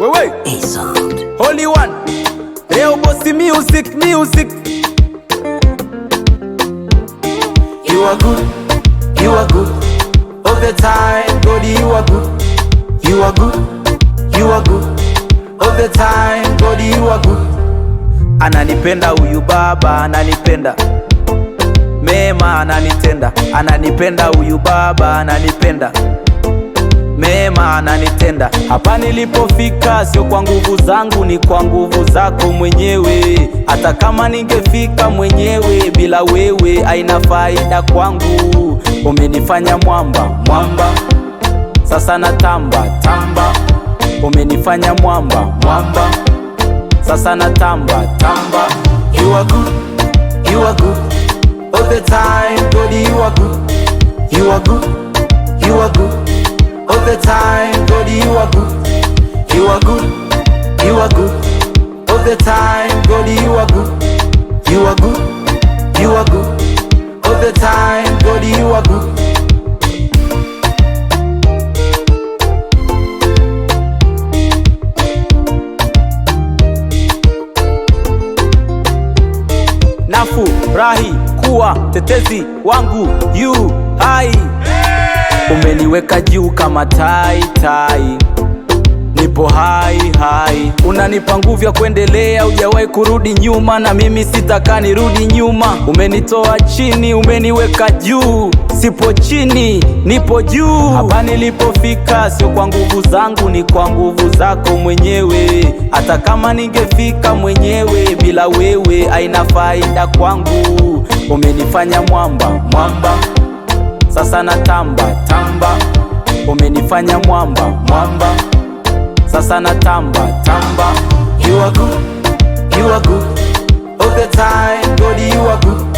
Wewe Holy One, Leo Bossy music. You are good, you are good all the time. God, you are good, you are good, you are good all the time. God, you are good. Ananipenda huyu baba, ananipenda mema, ananitenda. Ananipenda huyu baba, ananipenda mema, ananitenda. Hapa nilipofika sio kwa nguvu zangu, ni kwa nguvu zako mwenyewe. Hata kama ningefika mwenyewe, bila wewe haina faida kwangu. Umenifanya mwamba, mwamba, sasa natamba, tamba. Umenifanya mwamba, mwamba, sasa natamba, tamba. You are good, you are good all the time. God, you are good, you are good, you are good all the time. God, you are good, you are good, you are good all the time. God, you are good, you are good, you are good all the time. God, you are good. Nafurahi kuwa tetezi wangu yu hai. Umeniweka juu kama tai tai, nipo hai hai. Unanipa nguvu ya kuendelea, hujawahi kurudi nyuma, na mimi sitaka nirudi nyuma. Umenitoa chini, umeniweka juu, sipo chini, nipo juu. Hapa nilipofika sio kwa nguvu zangu, ni kwa nguvu zako mwenyewe. Hata kama ningefika mwenyewe, bila wewe haina faida kwangu. Umenifanya mwamba, mwamba, sasa natamba, tamba. Umenifanya mwamba, mwamba, sasa natamba, tamba. You are good, you are good all the time. God, you are good,